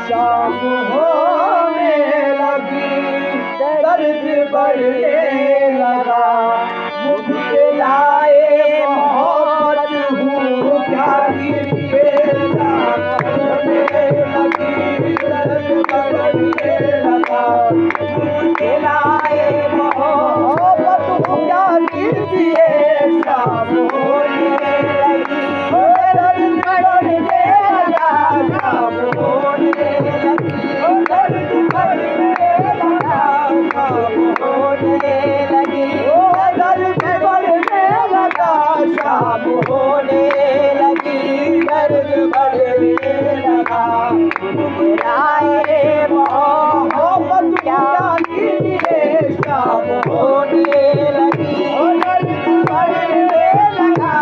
शाम होने लगी, दर्द बढ़ने लगा, मुझे लाए मोहब्बत हूँ क्या कीजिए। शाम होने लगी, दर्द बढ़ने लगा, मुझे लाए मोहब्बत हूँ क्या कीजिए। शाम होने लगी, दर्द बढ़ने लगा, शाम होने लगी, दर्द बढ़ने लगा, शाम होने लगी, दर्द बढ़ने लगा, शाम होने लगी, दर्द बढ़ने लगा, मुझे मोहब्बत क्या कीजिए। शाम होने लगी, दर्द बढ़ने लगा,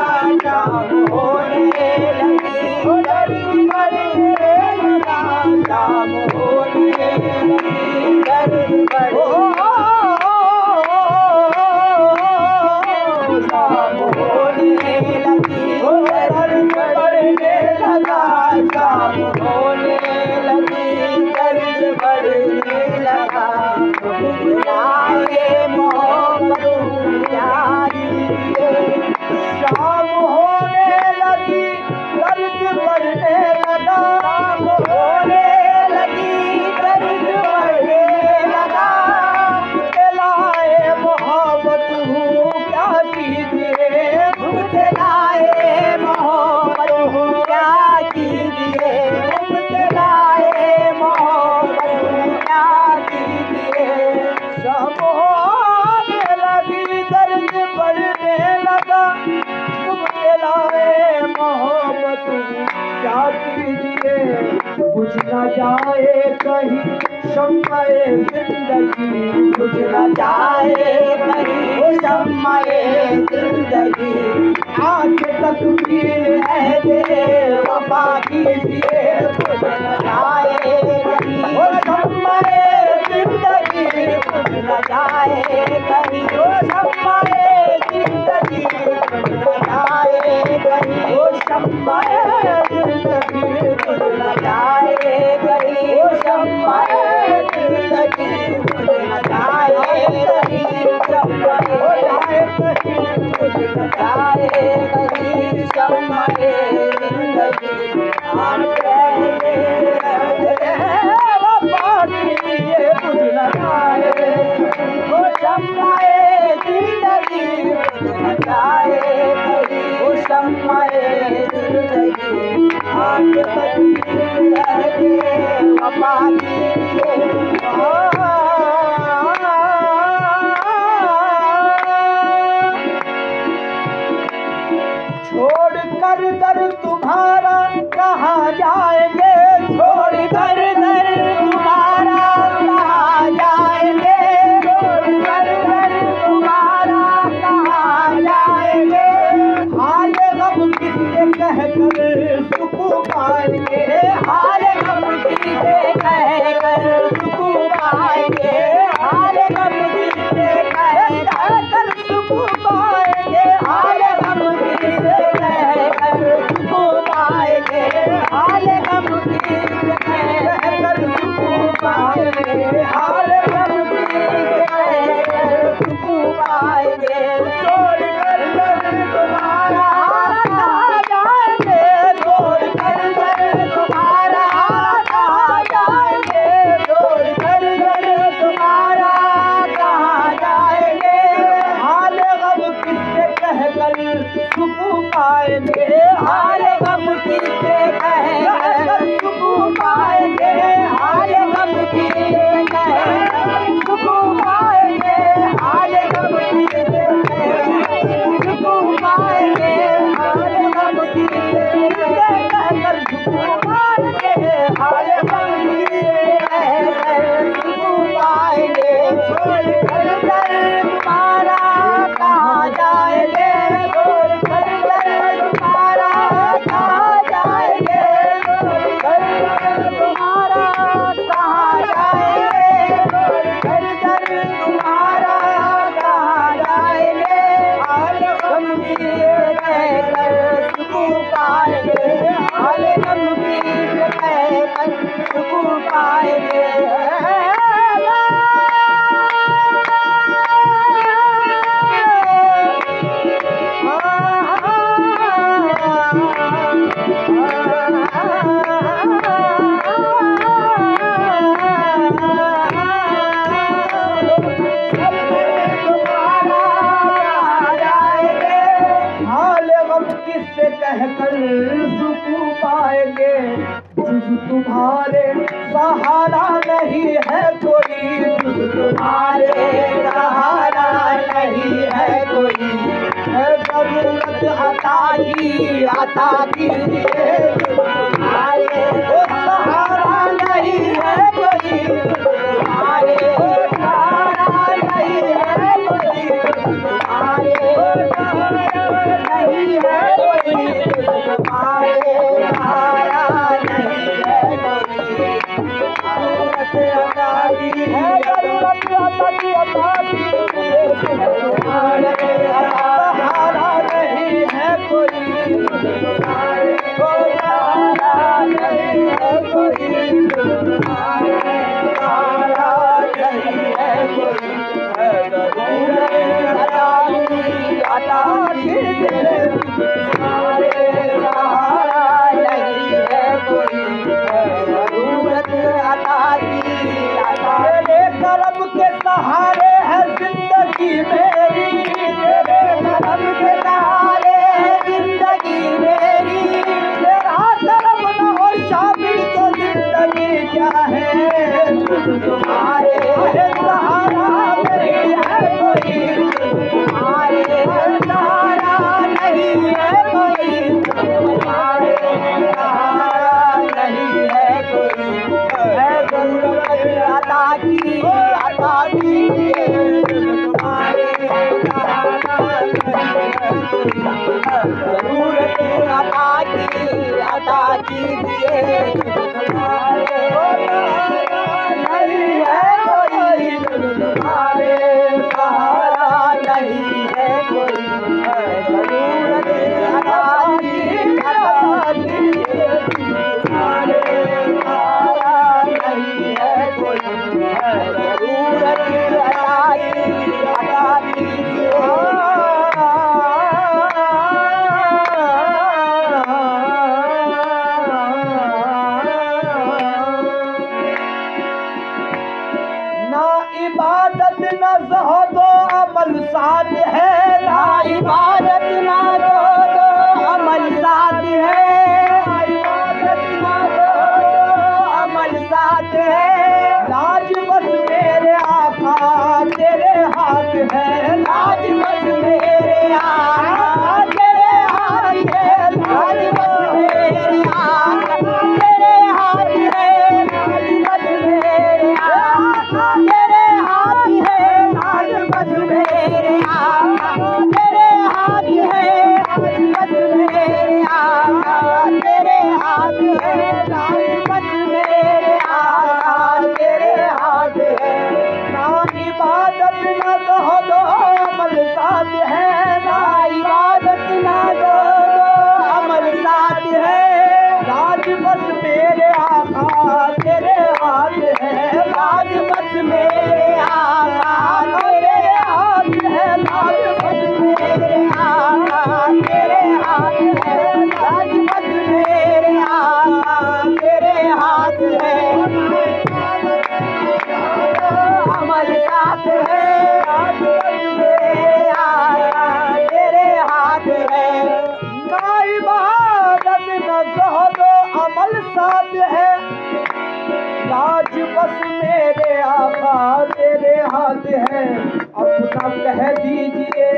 शाम होने लगी, दर्द बढ़ने लगा, शाम होने लगी, दर्द बढ़ने शाम होने लगी, दर्द बढ़ने लगा, शाम होने लगी, दर्द बढ़ने लगा, मुझे मोहब्बत क्या कीजिए। शाम होने लगी, दर्द बढ़ने लगा, शाम होने लगी, दर्द बढ़ने लगा, लाए मोहब्बत हूँ क्या कीजिए। मुझे लाए मोहब्बत हूँ क्या कीजिए, मुझे लाए मोहब्बत हूँ क्या कीजिए। शाम होने लगी, दर्द बढ़ने लगा, मुझे लाए मोहब्बत हूँ क्या कीजिए। बुझ न जाए कहीं शम्माए जिंदगी, बुझ न जाए कहीं शम्माए जिंदगी, आज तक भी है तेरे वफा कीजिए। बुझ न जाए कहीं शम्माए जिंदगी, बुझ न जाए कहीं शम्माए जिंदगी, बुझ न जाए कहीं शम्माए जिंदगी, बुझ न जाए कहीं शम्माए जिंदगी, बुझ न जाए कहीं शम्माए कहीं, बुझ न जाए कहीं शम्माए जिंदगी। आप कहते हैं वफा कीजिए, बुझ न जाए वो शम्माए जिंदगी, बुझ न जाए कहीं वो शम्माए जिंदगी। आप कहते वफा कीजिए। छोड़ कर दर तुम्हारा कहाँ जाएंगे, छोड़ कर दर तुम्हारा कहाँ जाएंगे, छोड़ कर दर तुम्हारा कहाँ जाएंगे। हाल गम किससे कह कर सुकून पाएंगे, हाल गम किससे कह कर सुकून पाएंगे, हाल गम किससे कह कर सुकून पाएंगे, हाल गम किससे कह कर सुकून पाएंगे, हाल गम किससे कह कर सुकून पाएंगे, हाल गम किससे कह कर सुकून पाएंगे। छोड़ कर दर तुम्हारा कहाँ जाएंगे, छोड़ कर दर तुम्हारा कहाँ जाएंगे, छोड़ कर दर तुम्हारा कहाँ जाएंगे। हाल गम किससे कह कर सुकून पाएंगे, हाल गम किससे कह कर सुकून पाएंगे, हाल गम किससे कह कर सुकून पाएंगे, हाल गम किससे कह कर सुकून पाएंगे, हाल गम किससे कह कर सुकून पाएंगे, हाल गम किससे कह कर सुकून पाएंगे। छोड़ कर दर तुम्हारा कहाँ जाएंगे, छोड़ कर दर तुम्हारा कहाँ जाएंगे, छोड़ कर दर तुम्हारा कहाँ जाएंगे, छोड़ कर दर तुम्हारा कहाँ जाएंगे। हाल गम किससे कह कर सुकून पाएंगे, हाल गम किससे कह कर सुकून पाएंगे। किससे कहकर सुकून पाएंगे, तुम्हारे सहारा नहीं है कोई, तुम्हारे सहारा नहीं है कोई। है जरूरत अता कीजिए, तुम्हारे सहारा नहीं है कोई, तुम्हारे सहारा नहीं है कोई, तुम्हारे नहीं है कोई, तुम्हारे सहारा नहीं है कोई। जरूरत अता कीजिए, जरूरत अता कीजिए, तुम्हारे सहारा नहीं है कोई, तुम्हारे सहारा नहीं है कोई, तुम्हारे सहारा नहीं है कोई। है जरूरत अता कीजिए, तुम्हारे सहारा नहीं है कोई। है जरूरत अता कीजिए, तेरे करम के सहारे है जिंदगी मेरी, तेरे करम के सहारे है जिंदगी मेरी। तेरा करम न हो शामिल तो जिंदगी क्या है, तुम्हारे सहारा नहीं है कोई, तुम्हारे सहारा नहीं है कोई, तुम्हारे सहारा नहीं है कोई। है जरूरत अता कीजिए, तुम्हारे सहारा नहीं है कोई। जरूरत अता कीजिए, तुम्हारे नहीं है कोई, तुम्हारे सहारा नहीं है कोई। जरूरत अता कीजिए, तुम्हारे सहारा नहीं है कोई। जरूरत अता कीजिए। ना इबादत न ज़ुहदो अमल साथ है, ना इबादत न ज़ुहदो अमल साथ है, ना इबादत न ज़ुहदो अमल साथ है। लाज बस मेरे आका तेरे हाथ है, लाज बस मेरे आका तेरे हाथ है, लाज बस मेरे आका तेरे हाथ है, लाज बस मेरे आका तेरे हाथ है, लाज बस मेरे आका तेरे हाथ है, लाज बस मेरे आका तेरे हाथ है, लाज बस मेरे आका तेरे हाथ है। ना इबादत न ज़ुहदो अमल साथ है, ना इबादत न ज़ुहदो अमल साथ है। लाज बस मेरे आका तेरे हाथ है, लाज बस मेरे आका तेरे हाथ है, लाज बस मेरे आका तेरे हाथ है, लाज बस मेरे आका तेरे हाथ है। अमल साथ है, लाज बस मेरे आका तेरे हाथ है। ना इबादत न ज़ुहदो अमल साथ है, लाज बस मेरे आका तेरे हाथ है। अपना कह दीजिए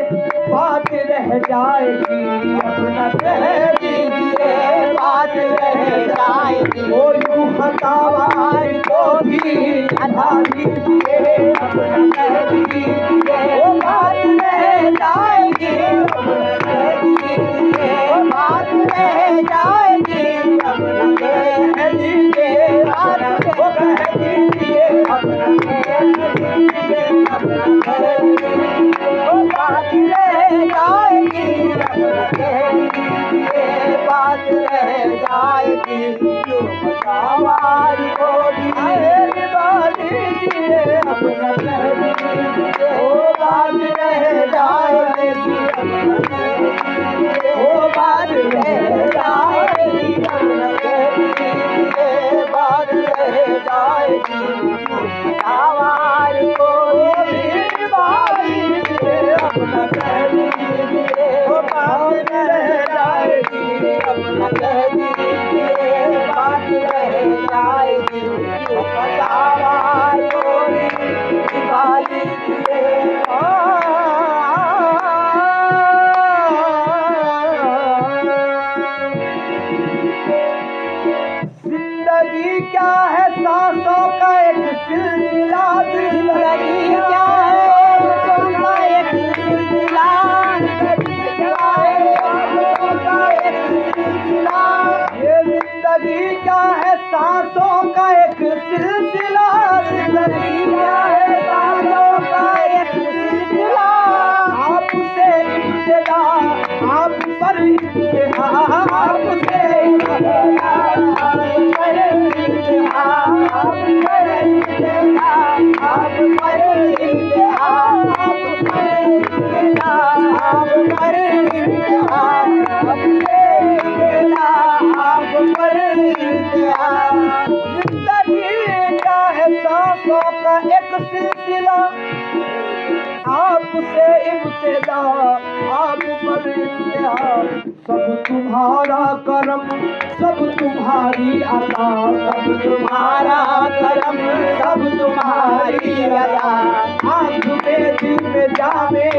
बात रह जाएगी, अपना कह दीजिए बात रह जाएगी। वो यूं खतावार को भी अदा कीजिए, अपना कह दीजिए वो बात रह जाएगी, अपना कह दीजिए बात रह जाएगी, अपना कह दीजिए बात वो कह दीजिए, अपना कह दीजिए, अपना कह दीजिए वो बात रह जाएगी, अपना कह दीजिए बात रह जाएगी। जो मसावार को सवार को निभा लीजिए, अपना कह दीजिए, बात रह जाएगी, अपना कह दीजिए, बात रह जाएगी, सवार को निभा लीजिए। जिंदगी क्या है सांसों का एक सिलसिला, जिंदगी क्या है सांसों का एक सिलसिला, जिंदगी क्या है सांसों का एक सिलसिला, ये जिंदगी क्या है सांसों का एक सिलसिला, जिंदगी क्या है सांसों का एक सिलसिला, आपसे इब्तिदा आप पर इम्तिहान, आपसे इब्तिदा एक सिलसिला, आपसे इब्तिदा आप पर इम्तिहान, सब तुम्हारा करम सब तुम्हारी अता, सब तुम्हारा करम सब तुम्हारी अता, आँख में दिल में जामे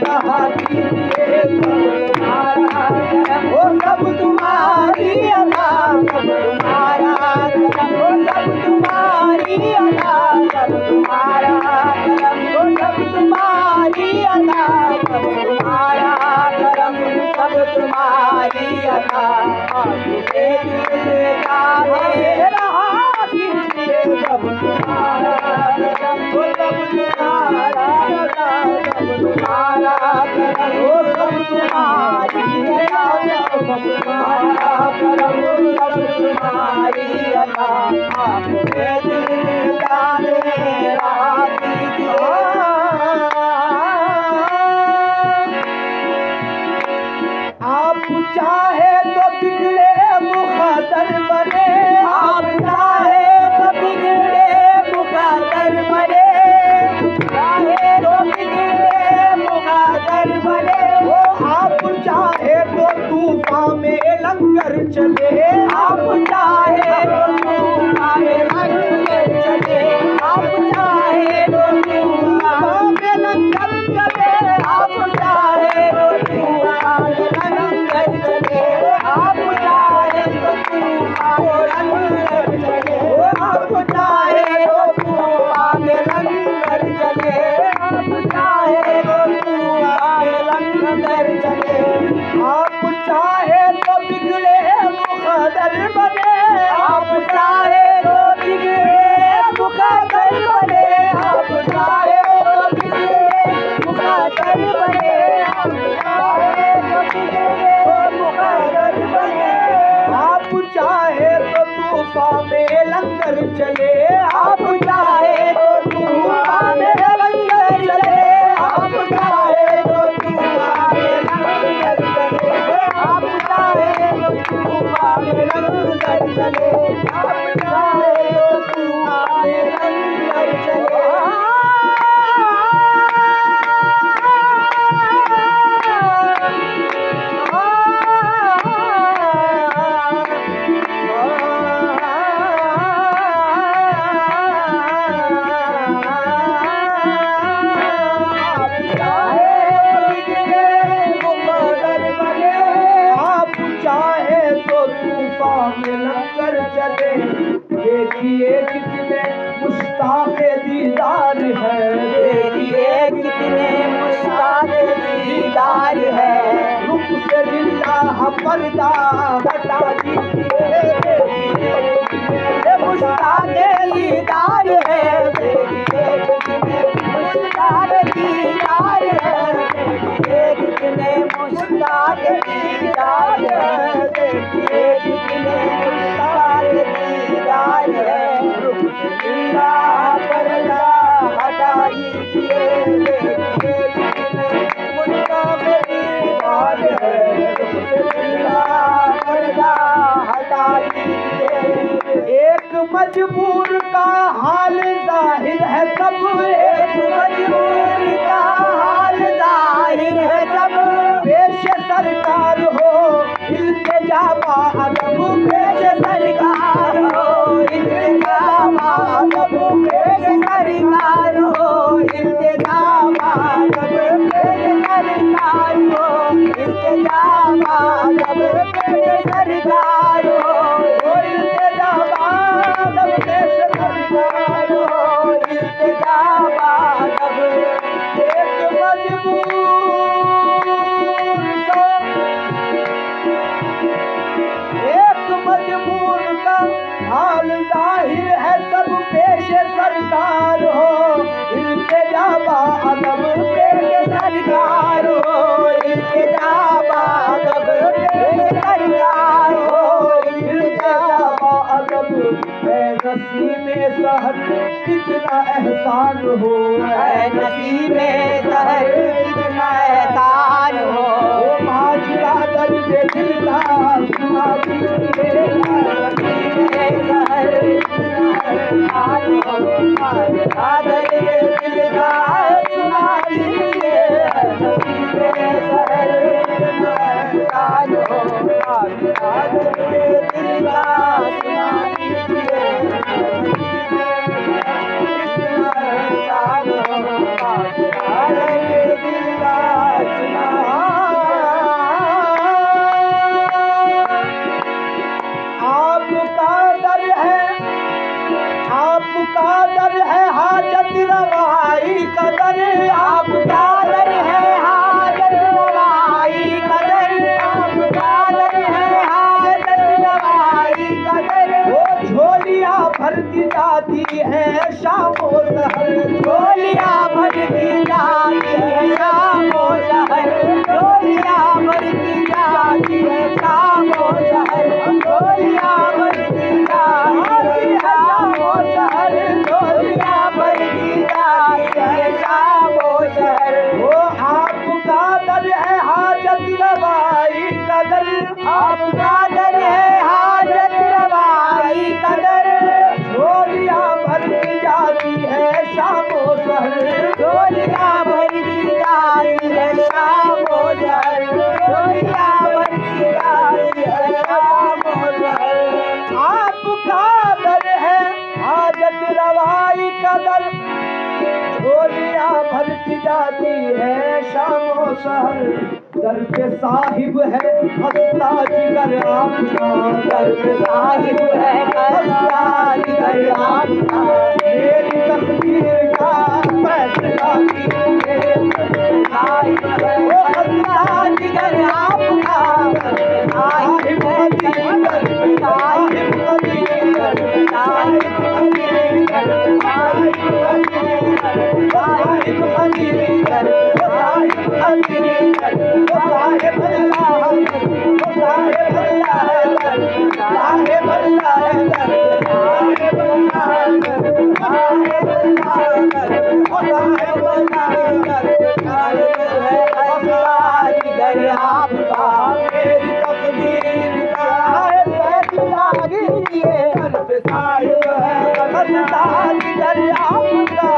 रहा कीजिए, सब तुम्हारा करम वो सब तुम्हारी अता, सब तुम्हारा करम वो सब तुम्हारी अता, सब तुम्हारा करम वो सब तुम्हारी अता, सब तुम्हारा करम सब तुम्हारी अता, आपके दिल जाने रहा कीजिए, सब तुम्हारा करम वो सब तुम्हारा अता, सब तुम्हारा करम वो सब तुम्हारी अता, सब तुम्हारा करम वो सब तुम्हारी अता, आपके दिल जाने रहा कीजिए। आप चाहे तो बिगड़े मुक़द्दर बने, आप चाहे तो बिगड़े मुक़द्दर बने, चाहे तो बिगड़े मुक़द्दर बने, वो आप चाहे तो तूफान में लंगर चले, आप चाहे तो तूफान में लंगर चले, आप चाहे तो तूफान में लंगर चले, आप चाहे तो तूफान में लंगर चले, आप चाहे तो तूफान में लंगर चले, आप चाहे तो तूफान में लंगर चले, आप चाहे तो तूफान में लंगर चले, आप चाहे तो बिगड़े मुक़द्दर बने, आप चाहे तो बिगड़े मुक़द्दर बने, आप चाहे तो बिगड़े मुक़द्दर बने, आप चाहे तो बिगड़े मुक़द्दर बने, आप चाहे तो तूफान में लंगर चले, आप चाहे तो तूफान में लंगर चले, आप चाहे तो तूफान में लंगर चले, आप चाहे तो तूफान में लंगर चले, आप चाहे तो तूफान में लंगर चले। देखिए कितने मुश्ताक़ दीदार है, देखिए कितने मुश्ताक़ दीदार है, रुख से लिल्लाह पर्दा हटा दीजिए, देखिए मुश्ताक़ दीदार है, देखिए कितने मुश्ताक़ दीदार है, देखिए कितने मुश्ताक़ दीदार है, देखिए कितने मुश्ताक़ दीदार है, रुख से लिल्लाह पर्दा हटा दीजिए, देखिए कितने मुश्ताक़ दीदार है, रुख से लिल्लाह पर्दा हटा दीजिए। एक मजबूर का हाल जाहिर है सब, एक मजबूर का हाल जाहिर है सब। पेश सरकार हो इल्तिजा बाअदब, पेश सरकार हो इल्तिजा बाअदब, पेश सरकार हो इल्तिजा बाअदब, पेश सरकार हो इल्तिजा बाअदब, पेश सरकार हो इल्तिजा बाअदब, पेश सरकार हो इल्तिजा बाअदब। एक मजबूर का हाल जाहिर है सब, पेश सरकार हो इल्तिजा बाअदब, पेश सरकार हो इल्तिजा बाअदब, पेश सरकार हो इल्तिजा बाअदब। है नसीमे सहर कितना एहसान हो, है नसीमे सहर कितना एहसान हो। माजरा दर्द दिल का सुना दीजिए, नसीमे सहर कितना एहसान हो, माजरा दर्द दिल का सुना दीजिए, नसीमे सहर कितना एहसान हो, माजरा दर्द दिल का सुना दीजिए, नसीमे सहर कितना एहसान हो, माजरा दर्द दिल का सुना। आपका दर है, आपका दर है हाजत रवाई कदर, आपका दर है हाजत रवाई कदर, आपका दर है हाजत रवाई कदर। वो झोलियाँ भरती जाती है शामो सहर, झोलियाँ भरती जाती है शामो सहर, झोलियाँ भरती जाती है शामो सहर, झोलियाँ भरती जाती है शामो सहर, झोलियाँ भरती जाती है शामो सहर। वो आपका दर है हाजत रवाई कदर, आपका दर है हाजत रवाई कदर। झोलियाँ भरती जाती है शामो सहर, झोलियाँ भरती जाती है शामो सहर, झोलियाँ भरती जाती है शामो सहर। आपका दर है हाजत रवाई कदर, झोलियाँ भरती जाती है शामो सहर। दर पे साहिब है हंसता जिगर आपका, दर पे साहिब है हंसता जिगर आपका। मेरी तकदीर का फैसला कीजिए, साहिब है वो हंसता जिगर आपका, साहिब है जिगर, साहिब कदीर, साहिब कदीर, साहिब कदीर, साहिब कदीर, साहिब कदीर, साहिब अल्लाह, साहिब अल्लाह, साहिब अल्लाह, साहिब आपका। मेरी तकदीर का फैसला कीजिए, साहिब है हंसता जिगर आपका,